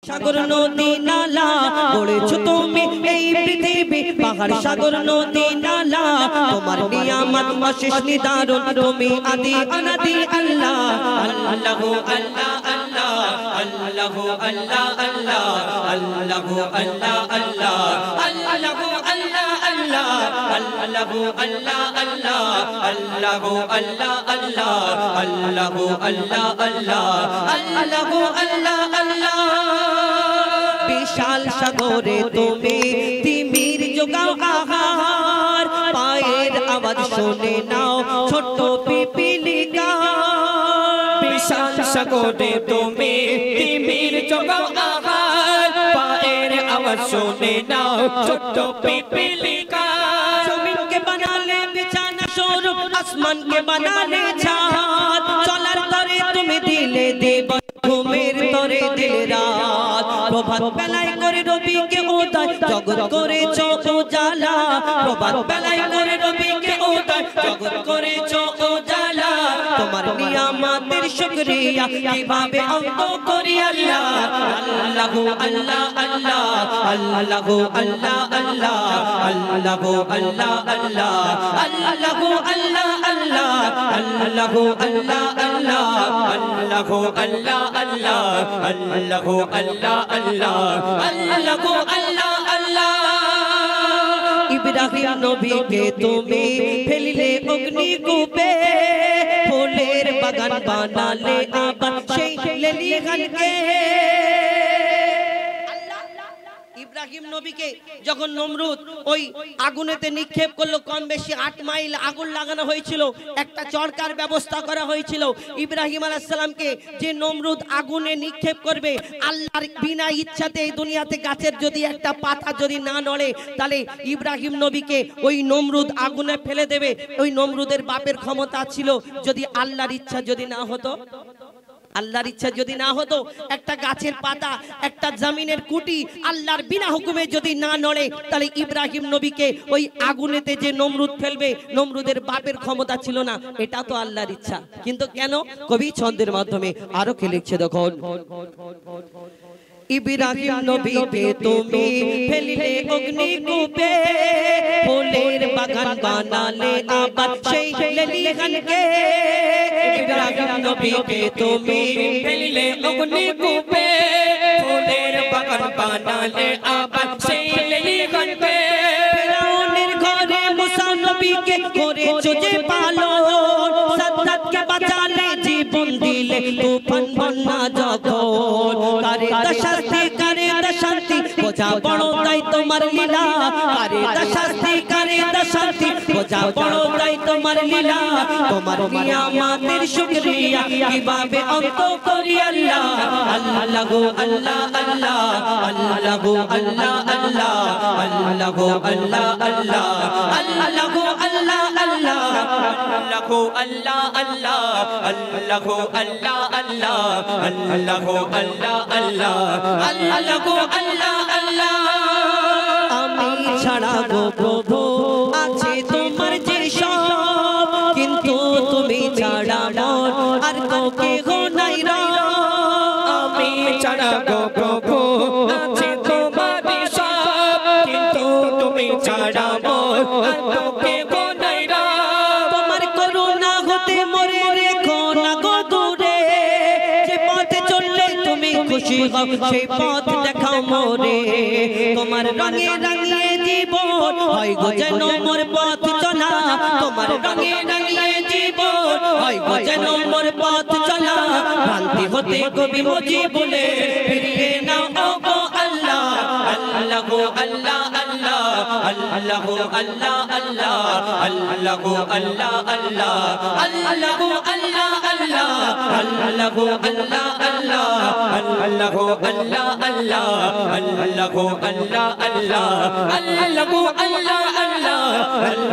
সাগর নদী নালা পড়েছো তুমি এই পৃথিবী পাহাড় সাগর নদী নালা তোমার নিয়ামত অশেষ নিদারুন তুমি আদি অনাদি আল্লাহ আল্লাহু আল্লাহ আল্লাহ আল্লাহু আল্লাহ আল্লাহ আল্লাহু আল্লাহ আল্লাহ আল্লাহু আল্লাহ আল্লাহ আল্লাহু আল্লাহ আল্লাহ আল্লাহু আল্লাহ আল্লাহ আল্লাহু আল্লাহ আল্লাহ আল্লাহু আল্লাহ আল্লাহ বিশাল সাগরে তুমি তিমির যোগাও আহার পায়ের আওয়াজ শুনে নাও ছোট পিপিলিকা বিশাল সাগরে তুমি তিমির যোগাও আহার পায়ের আওয়াজ শুনে নাও ছোট পিপিলিকা জমিনকে বানালে বিছানা স্বরূপ আসমানকে বানালে ছাদ চলার তরে তুমি দিলে দিবস ঘুমের তরে দিলে রাত প্রভাত বেলায় করে রবিকে উদয় জগৎ করেছো উজালা প্রভাত বেলায় করে রবিকে উদয় জগৎ করেছো উজালা তোমার নিয়ামতের শুকরিয়া কিভাবে অন্ত করি আল্লাহ আল্লাহু আল্লাহ আল্লাহ আল্লাহু আল্লাহ আল্লাহ আল্লাহু আল্লাহ আল্লাহ আল্লাহু আল্লাহ আল্লাহ আল্লাহু আল্লাহ আল্লাহ আল্লাহু আল্লাহ আল্লাহ আল্লাহু আল্লাহ আল্লাহ আল্লাহু আল্লাহ আল্লাহ ইব্রাহিম নবীকে তুমি ফেলিলে অগ্নিকূপে ফুলের বাগান বানালে আবার সেই লেলিহানকে ইব্রাহিম নবীকে যখন নমরুদ ওই আগুনেতে নিক্ষেপ করলো কম বেশি 8 মাইল আগুন লাগানো হয়েছিল একটা চরকার ব্যবস্থা করা হয়েছিল ইব্রাহিম আলাইহিস সালামকে যে নমরুদ আগুনে নিক্ষেপ করবে আল্লাহর বিনা ইচ্ছাতে এই দুনিয়াতে গাছের যদি একটা পাতা যদি না নড়ে তাহলে ইব্রাহিম নবীকে ওই নমরুদ আগুনে ফেলে দেবে ওই নমরুদের বাপের ক্ষমতা ছিল যদি আল্লাহর ইচ্ছা যদি না হতো আল্লাহর ইচ্ছা যদি না হতো একটা গাছের পাতা একটা জমিনের কুটি আল্লাহর বিনা হুকুমে যদি না নড়ে তাহলে ইব্রাহিম নবীকে ওই আগুনেতে যে নমরুদ ফেলবে নমরুদের বাপের ক্ষমতা ছিল না এটা তো আল্লাহর ইচ্ছা কিন্তু কেন কবি ছন্দের মাধ্যমে আরো কে লিখছে দেখুন ইব্রাহিম নবীকে তুমি ফেলিলে অগ্নিকূপে ফুলের বাগান বানালে আবার সেই লেলিহানকে ইব্রাহিম নবীকে তুমি ফেলিলে অগ্নিকূপে ফুলের বাগান বানালে আবার সেই লেলিহানকে ফিরাউনের ঘরে মুসা নবীকে করেছো যে পালন সাদ্দাতকে বাঁচালে জীবন দিলে তুফান বন্যা যখন কারে শান্তি বোঝা বড় তাই তোমার লীলা কারে শান্তি বোঝা বড় তাই তোমার লীলা তোমার নিয়ামতের শুকরিয়া কিভাবে অন্ত করি আল্লাহ আল্লাহু আল্লাহ আল্লাহ আল্লাহু আল্লাহ আল্লাহ আল্লাহু আল্লাহ আল্লাহ আল্লাহু আল্লাহ আল্লাহ আল্লাহু আল্লাহ আল্লাহ আল্লাহু আল্লাহ আল্লাহ আল্লাহু আল্লাহ আল্লাহ আল্লাহু আল্লাহ আল্লাহ আমি ছাড়া গো প্রভু আছে তোমার যে সব কিন্তু তুমি ছাড়া মোর আর কেহ নাই রে আমি ছাড়া গো প্রভু আছে তোমার সব কিন্তু তুমি ছাড়া মোর আর কেহ নাই রে তোমার করুণা হতে মরে রেখো না গো দূরে যে পথে চললে তুমি খুশি হও সেই পথ দেখাও মোরে তোমার রঙে রাঙিয়ে জীবন হয় গো যেন মোর পথ চলা তোমার রঙে রাঙিয়ে জীবন হয় গো যেন মোর পথ চলা ভ্রান্তি হতে কবি মজি বলে ফিরিয়ে নাও ও গো আল্লাহ আল্লাহু আল্লাহ আল্লাহ আল্লাহু আল্লাহ আল্লাহ আল্লাহু আল্লাহ আল্লাহ আল্লাহু আল্লাহ আল্লাহ আল্লাহু আল্লাহ আল্লাহ আল্লাহু আল্লাহ আল্লাহ আল্লাহু আল্লাহ আল্লাহ আল্লাহু আল্লাহ আল্লাহ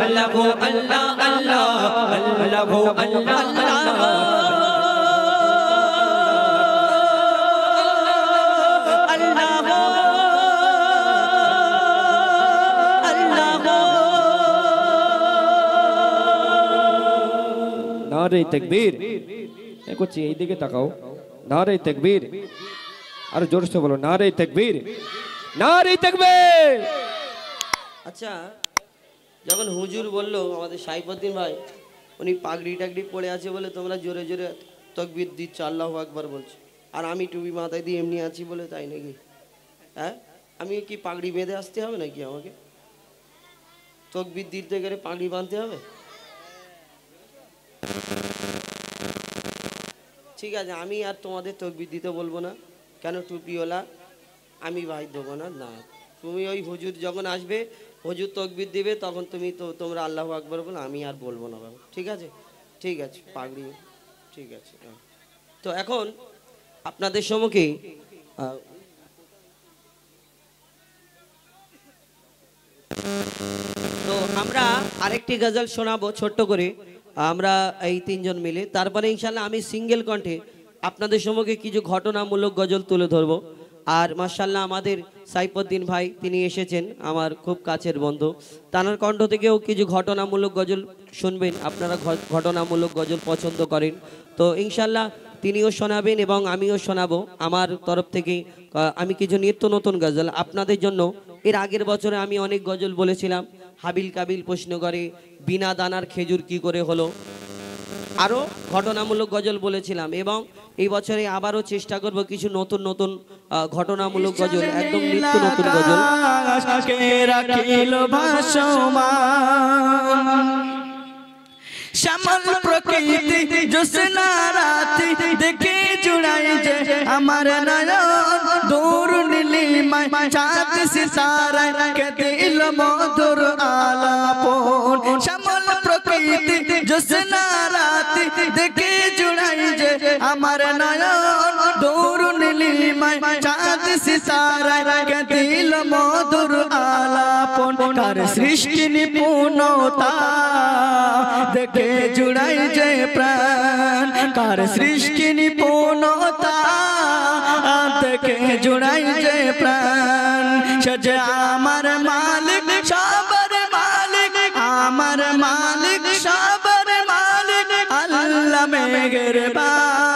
আল্লাহু আল্লাহ আল্লাহ আল্লাহু আল্লাহ আল্লাহ नारे तकबीर देखो चाहिए दिखे तकाओ नारे तकबीर আর জোর से बोलो नारे तकबीर नारे तकबीर। আচ্ছা যখন হুজুর বললো আমাদের সাইফুদ্দিন ভাই উনি পাগড়ি টাগড়ি পড়ে আছে বলে তোমরা জোরে জোরে তাকবীর দিচ্ছ আল্লাহু আকবার বলছো, আর আমি টুপি মাথায় দিয়ে এমনি আছি বলে তাই নাকি? হ্যাঁ আমি কি পাগড়ি বেঁধে আসতে হবে নাকি আমাকে? তাকবীর দিতে গেলে পাগড়ি বাঁধতে হবে? ঠিক আছে আমি আর তোমাদের তাকবীর দিতে বলবো না, কেন টুপিওয়ালা আমি ভাই দেবো না। না তুমি ওই হুজুর যখন আসবে হুজুর তাকবীর দিবে তখন তুমি তো তোমরা আল্লাহু আকবার বলো, আমি আর বলবো না বাবা। ঠিক আছে ঠিক আছে পাগড়ি ঠিক আছে। তো এখন আপনাদের সম্মুখে তো আমরা আরেকটি গজল শোনাবো ছোট্ট করে আমরা এই তিনজন মিলে, তারপরে ইনশাল্লাহ আমি সিঙ্গেল কণ্ঠে আপনাদের সম্মুখে কিছু ঘটনামূলক গজল তুলে ধরবো। আর মাশাআল্লাহ আমাদের সাইফুদ্দিন ভাই তিনি এসেছেন আমার খুব কাছের বন্ধু, তার কণ্ঠ থেকেও কিছু ঘটনামূলক গজল শুনবেন। আপনারা ঘটনামূলক গজল পছন্দ করেন তো ইনশাল্লাহ তিনিও শোনাবেন এবং আমিও শোনাবো আমার তরফ থেকে। আমি কিছু নিত্য নতুন গজল আপনাদের জন্য, এর আগের বছরে আমি অনেক গজল বলেছিলাম, হাবিল কাবিল প্রশ্ন করে, বিনা দানার খেজুর কি করে হলো, আরও ঘটনামূলক গজল বলেছিলাম। এবং এই বছরে আবারও চেষ্টা করব কিছু নতুন নতুন ঘটনামূলক গজল, একদম নিত্য নতুন গজল। শ্যামল প্রকৃতি জোসনা রাতি দেখে জুড়াই যে আমার নয়ন, দূর নীলিমায় চাঁদ সিতারা কে দিল মধুর আলাপন। শ্যামল প্রকৃতি জোসনা রাতি দেখে জুড়াই যে আমার নয়ন, দূর নীলিমায় চাঁদ সিতারা কে দিল মধুর আলাপন। কার সৃষ্টি নিপুণতা দেখে জুড়াই যে প্রাণ, কার সৃষ্টি নিপুণতা দেখে জুড়াই যে প্রাণ। সে যে আমার মালিক সবার মালিক, আমার মালিক সবার মালিক, আল্লাহ মেহেরবান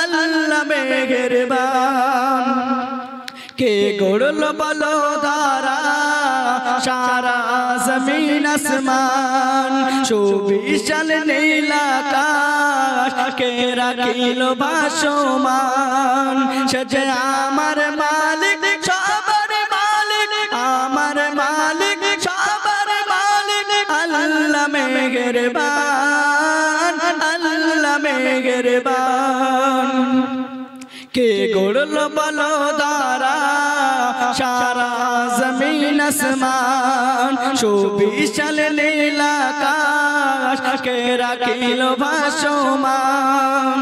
আল্লাহ মেহেরবান। কে গড়ল বলো ধারা সারা জমিন আসমান, সুবিশাল নীল আকাশ কে রাখিল ভাসমান। সে যে আমার মালিক সবার মালিক, আমার মালিক সবার মালিক, আল্লাহ মেহেরবান আল্লাহ মেহেরবান। কে গড়ল বলো ধারা সারা জমিন আসমান, সুবিশাল নীল আকাশ কে রাখিল ভাসমান।